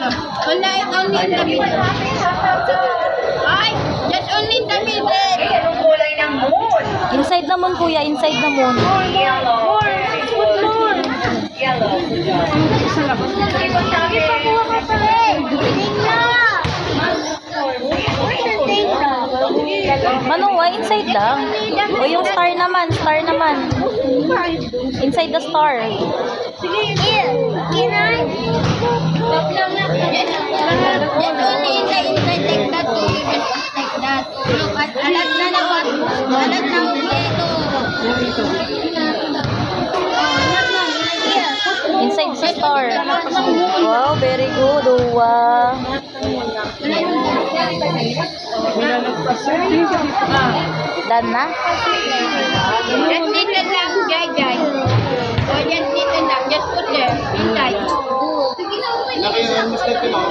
Wala, only in the middle. Ay, just only in the middle. Anong kulay ng moon? Inside naman kuya, inside naman. Yellow. Yellow. Manuwa, inside lang. O yung star naman, star naman. Inside the star. Just only in the inside like that. Just like that. Look, alat na naman. Alat na dito. Inside sa star. Wow, very good. Wow. Done na? Just dito lang, guys. O, just dito lang. Just put there. Inside. Laki yung mistake ko, no?